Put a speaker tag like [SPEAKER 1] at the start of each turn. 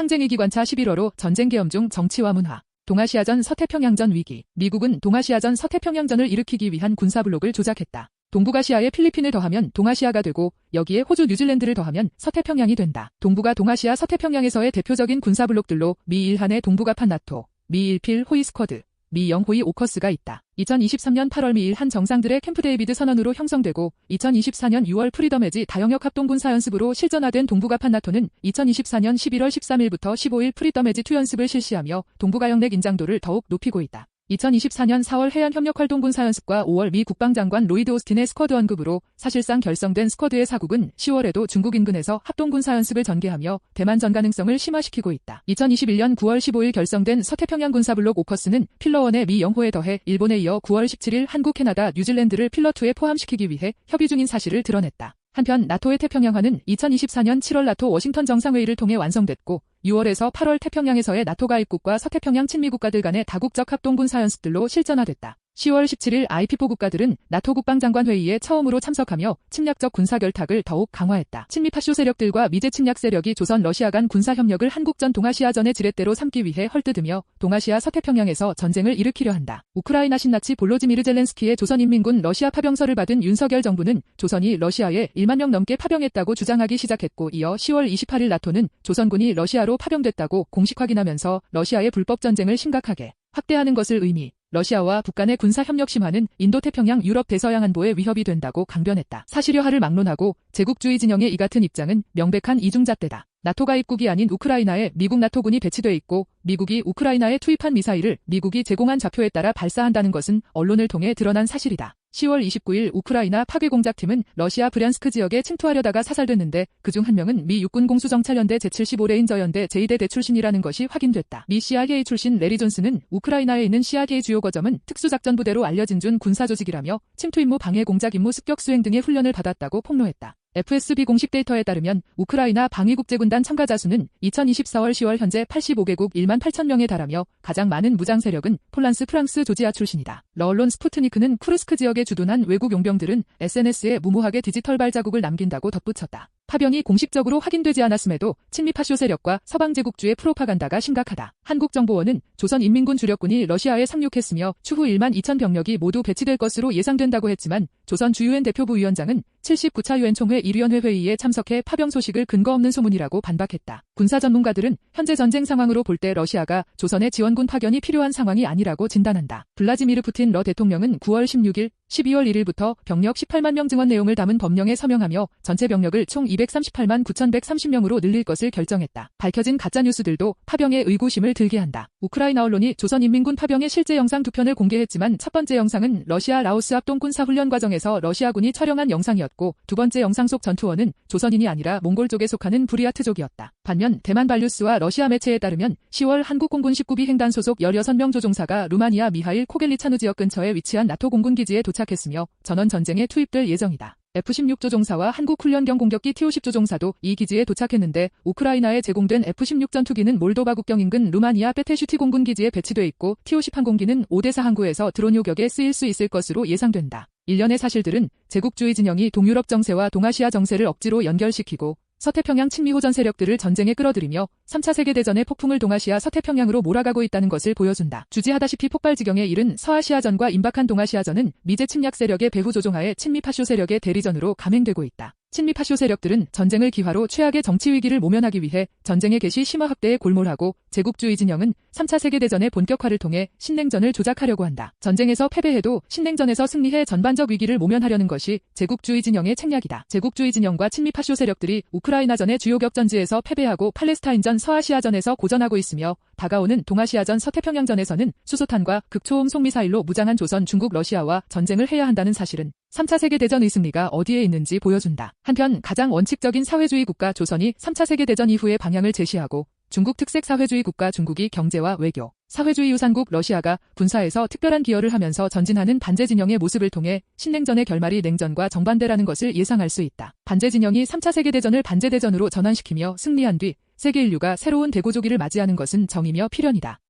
[SPEAKER 1] 항쟁위기관차 11월호 전쟁 계엄 중 정치와 문화. 동아시아전 서태평양전 위기. 미국은 동아시아전 서태평양전을 일으키기 위한 군사블록을 조작했다. 동북아시아에 필리핀을 더하면 동아시아가 되고 여기에 호주 뉴질랜드를 더하면 서태평양이 된다. 동북아 동아시아 서태평양에서의 대표적인 군사블록들로 미 1한의 동북아판 나토, 미 1필 호위 스쿼드, 미 0호위 오커스가 있다. 2023년 8월 미 1한 정상들의 캠프 데이비드 선언으로 형성되고 2024년 6월 프리덤 에지 다영역 합동군사연습으로 실전화된 동북아판 나토는 2024년 11월 13일부터 15일 프리덤 에지 2 연습을 실시하며 동북아역 내 긴장도를 더욱 높이고 있다. 2024년 4월 해안협력활동군사연습과 5월 미 국방장관 로이드 오스틴의 스쿼드 언급으로 사실상 결성된 스쿼드의 사국은 10월에도 중국 인근에서 합동군사연습을 전개하며 대만 전 가능성을 심화시키고 있다. 2021년 9월 15일 결성된 서태평양 군사블록 오커스는 필러1의 미 0호에 더해 일본에 이어 9월 17일 한국, 캐나다, 뉴질랜드를 필러2에 포함시키기 위해 협의 중인 사실을 드러냈다. 한편 나토의 태평양화는 2024년 7월 나토 워싱턴 정상회의를 통해 완성됐고 6월에서 8월 태평양에서의 나토 가입국과 서태평양 친미국가들 간의 다국적 합동군사연습들로 실전화됐다. 10월 17일 IP4 국가들은 나토 국방장관 회의에 처음으로 참석하며 침략적 군사결탁을 더욱 강화했다. 친미 파쇼 세력들과 미제 침략 세력이 조선 러시아 간 군사협력을 한국전 동아시아전의 지렛대로 삼기 위해 헐뜯으며 동아시아 서태평양에서 전쟁을 일으키려 한다. 우크라이나 신나치 볼로지미르 젤렌스키의 조선인민군 러시아 파병서를 받은 윤석열 정부는 조선이 러시아에 1만 명 넘게 파병했다고 주장하기 시작했고 이어 10월 28일 나토는 조선군이 러시아로 파병됐다고 공식 확인하면서 러시아의 불법 전쟁을 심각하게 확대하는 것을 의미. 러시아와 북한의 군사협력 심화는 인도태평양 유럽 대서양 안보에 위협이 된다고 강변했다. 사실여하를 막론하고 제국주의 진영의 이 같은 입장은 명백한 이중잣대다. 나토 가입국이 아닌 우크라이나에 미국 나토군이 배치돼 있고 미국이 우크라이나에 투입한 미사일을 미국이 제공한 좌표에 따라 발사한다는 것은 언론을 통해 드러난 사실이다. 10월 29일 우크라이나 파괴공작팀은 러시아 브얀스크 지역에 침투하려다가 사살됐는데 그중 한 명은 미 육군 공수정찰연대 제75레인저 연대 제2대대 출신이라는 것이 확인됐다. 미 CIA 출신 레리 존스는 우크라이나에 있는 CIA 주요 거점은 특수작전부대로 알려진 준 군사조직이라며 침투 임무 방해 공작 임무 습격 수행 등의 훈련을 받았다고 폭로했다. FSB 공식 데이터에 따르면 우크라이나 방위국제군단 참가자 수는 2024월 10월 현재 85개국 1만 8천 명에 달하며 가장 많은 무장 세력은 폴란스 프랑스 조지아 출신이다. 언론 스푸트니크는 쿠르스크 지역에 주둔한 외국 용병들은 SNS에 무모하게 디지털 발자국을 남긴다고 덧붙였다. 파병이 공식적으로 확인되지 않았음에도 친미 파쇼 세력과 서방 제국주의 프로파간다가 심각하다. 한국정보원은 조선인민군 주력군이 러시아에 상륙했으며 추후 1만 2천 병력이 모두 배치될 것으로 예상된다고 했지만 조선 주유엔 대표부 위원장은 79차 유엔 총회 1위원회 회의에 참석해 파병 소식을 근거 없는 소문이라고 반박했다. 군사 전문가들은 현재 전쟁 상황으로 볼 때 러시아가 조선의 지원군 파견이 필요한 상황이 아니라고 진단한다. 블라지미르 푸틴 러 대통령은 9월 16일, 12월 1일부터 병력 18만 명 증원 내용을 담은 법령에 서명하며 전체 병력을 총 238만 9,130명으로 늘릴 것을 결정했다. 밝혀진 가짜뉴스들도 파병의 의구심을 들게 한다. 우크라이나 언론이 조선인민군 파병의 실제 영상 2편을 공개했지만 첫 번째 영상은 러시아 라오스 합동군사훈련 과정에서 러시아군이 촬영한 영상이었고 두 번째 영상 속 전투원은 조선인이 아니라 몽골 쪽에 속하는 부리아트족이었다. 반면 대만 발뉴스와 러시아 매체에 따르면 10월 한국 공군 19비 횡단 소속 16명 조종사가 루마니아 미하일 코겔리차누 지역 근처에 위치한 나토 공군 기지에 도착했으며 전원 전쟁에 투입될 예정이다. F-16 조종사와 한국 훈련경 공격기 T-50 조종사도 이 기지에 도착했는데 우크라이나에 제공된 F-16 전투기는 몰도바 국경 인근 루마니아 페테슈티 공군 기지에 배치돼 있고 T-50 항공기는 오데사 항구에서 드론 요격에 쓰일 수 있을 것으로 예상된다. 일련의 사실들은 제국주의 진영이 동유럽 정세와 동아시아 정세를 억지로 연결시키고 서태평양 친미호전 세력들을 전쟁에 끌어들이며 3차 세계대전의 폭풍을 동아시아 서태평양으로 몰아가고 있다는 것을 보여준다. 주지하다시피 폭발 지경에 이른 서아시아전과 임박한 동아시아전은 미제 침략 세력의 배후 조종하에 친미 파쇼 세력의 대리전으로 감행되고 있다. 친미 파쇼 세력들은 전쟁을 기화로 최악의 정치 위기를 모면하기 위해 전쟁의 개시 심화 확대에 골몰하고 제국주의 진영은 3차 세계대전의 본격화를 통해 신냉전을 조작하려고 한다. 전쟁에서 패배해도 신냉전에서 승리해 전반적 위기를 모면하려는 것이 제국주의 진영의 책략이다. 제국주의 진영과 친미 파쇼 세력들이 우크라이나전의 주요 격전지에서 패배하고 팔레스타인전 서아시아전에서 고전하고 있으며 다가오는 동아시아전 서태평양전에서는 수소탄과 극초음 송미사일로 무장한 조선, 중국, 러시아와 전쟁을 해야 한다는 사실은 3차 세계대전의 승리가 어디에 있는지 보여준다. 한편 가장 원칙적인 사회주의 국가 조선이 3차 세계대전 이후의 방향을 제시하고 중국 특색 사회주의 국가 중국이 경제와 외교, 사회주의 유산국 러시아가 군사에서 특별한 기여를 하면서 전진하는 반제 진영의 모습을 통해 신냉전의 결말이 냉전과 정반대라는 것을 예상할 수 있다. 반제 진영이 3차 세계대전을 반제대전으로 전환시키며 승리한 뒤 세계 인류가 새로운 대고조기를 맞이하는 것은 정이며 필연이다.